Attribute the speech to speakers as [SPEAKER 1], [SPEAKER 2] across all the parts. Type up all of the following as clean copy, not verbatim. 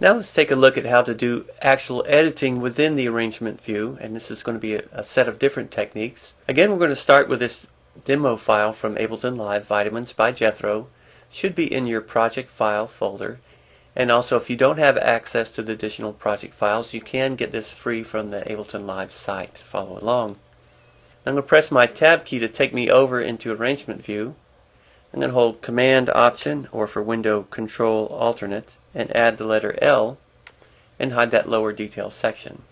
[SPEAKER 1] Now let's take a look at how to do actual editing within the arrangement view, and this is going to be a set of different techniques. Again, we're going to start with this demo file from Ableton Live, Vitamins by Jethro. Should be in your project file folder. And also, if you don't have access to the additional project files, you can get this free from the Ableton Live site to follow along. I'm going to press my Tab key to take me over into arrangement view. I'm going to hold Command Option, or for Window Control Alternate, and add the letter L and hide that lower detail section.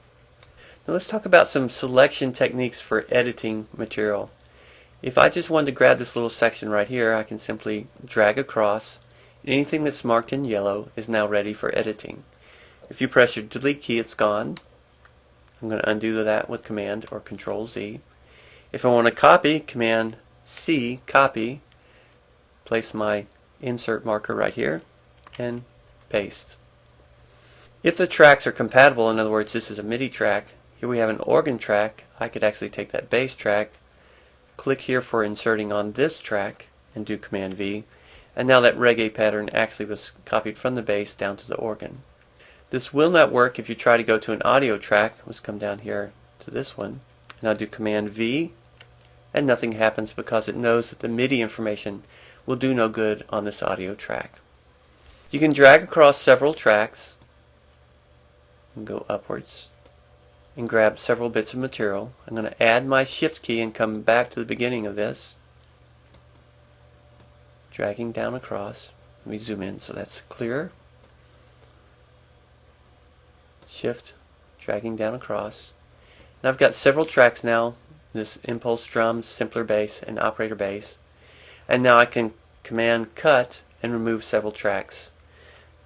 [SPEAKER 1] Now let's talk about some selection techniques for editing material. If I just wanted to grab this little section right here, I can simply drag across. Anything that's marked in yellow is now ready for editing. If you press your delete key, it's gone. I'm going to undo that with Command or Control Z. If I want to copy, Command C, copy, place my insert marker right here, and paste. If the tracks are compatible, in other words, this is a MIDI track, here we have an organ track, I could actually take that bass track, click here for inserting on this track, and do Command V, and now that reggae pattern actually was copied from the bass down to the organ. This will not work if you try to go to an audio track. Let's come down here to this one, and I'll do Command V, and nothing happens because it knows that the MIDI information will do no good on this audio track. You can drag across several tracks and go upwards and grab several bits of material. I'm going to add my Shift key and come back to the beginning of this, dragging down across. Let me zoom in so that's clearer. Shift, dragging down across. And I've got several tracks now, this impulse drums, simpler bass, and operator bass. And now I can Command Cut and remove several tracks.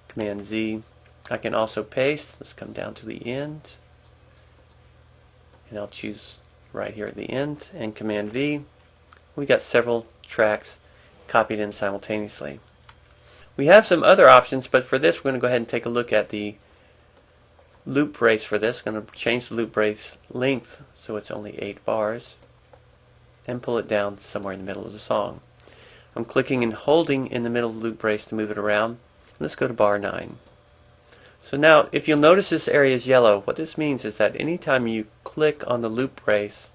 [SPEAKER 1] Command Z. I can also paste. Let's come down to the end. And I'll choose right here at the end. And Command V. We got several tracks copied in simultaneously. We have some other options, but for this we're going to go ahead and take a look at the loop brace for this. I'm going to change the loop brace length so it's only 8 bars and pull it down somewhere in the middle of the song. I'm clicking and holding in the middle of the loop brace to move it around. Let's go to bar 9. So now if you'll notice this area is yellow, what this means is that anytime you click on the loop brace,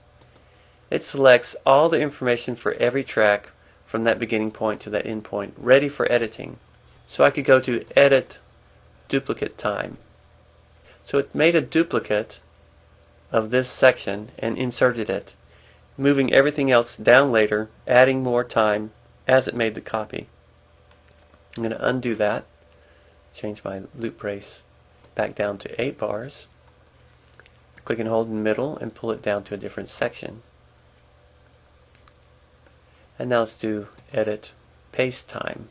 [SPEAKER 1] it selects all the information for every track from that beginning point to that end point, ready for editing. So I could go to Edit Duplicate Time. So it made a duplicate of this section and inserted it, moving everything else down later, adding more time as it made the copy. I'm going to undo that, change my loop brace back down to 8 bars, click and hold in the middle and pull it down to a different section. And now let's do Edit Paste Time.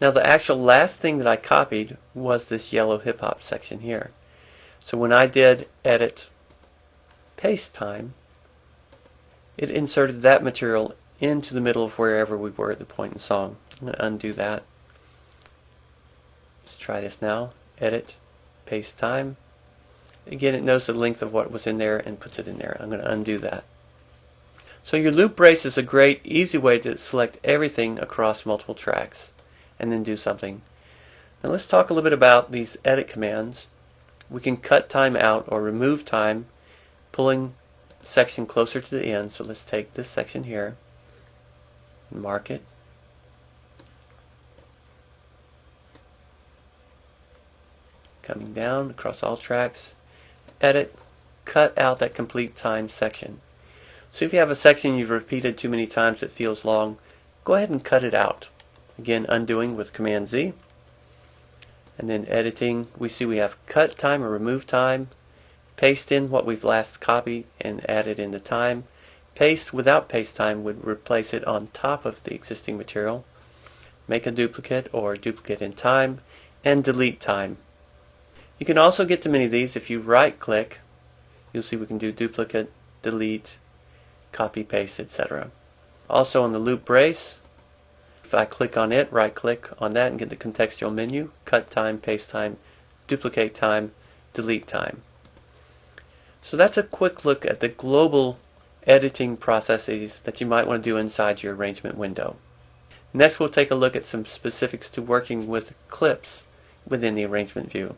[SPEAKER 1] Now the actual last thing that I copied was this yellow hip hop section here. So when I did Edit Paste Time, it inserted that material into the middle of wherever we were at the point in the song. I'm going to undo that. Let's try this now. Edit Paste Time. Again, it knows the length of what was in there and puts it in there. I'm going to undo that. So your loop brace is a great, easy way to select everything across multiple tracks and then do something. Now let's talk a little bit about these edit commands. We can cut time out or remove time, pulling the section closer to the end. So let's take this section here and mark it. Coming down across all tracks, edit, cut out that complete time section. So if you have a section you've repeated too many times that feels long, go ahead and cut it out. Again, undoing with Command Z. And then editing, we see we have cut time or remove time, paste in what we've last copied and add it into time. Paste without paste time would replace it on top of the existing material. Make a duplicate or duplicate in time, and delete time. You can also get to many of these if you right click. You'll see we can do duplicate, delete, copy, paste, etc. Also on the loop brace, if I click on it, right click on that and get the contextual menu, cut time, paste time, duplicate time, delete time. So that's a quick look at the global editing processes that you might want to do inside your arrangement window. Next we'll take a look at some specifics to working with clips within the arrangement view.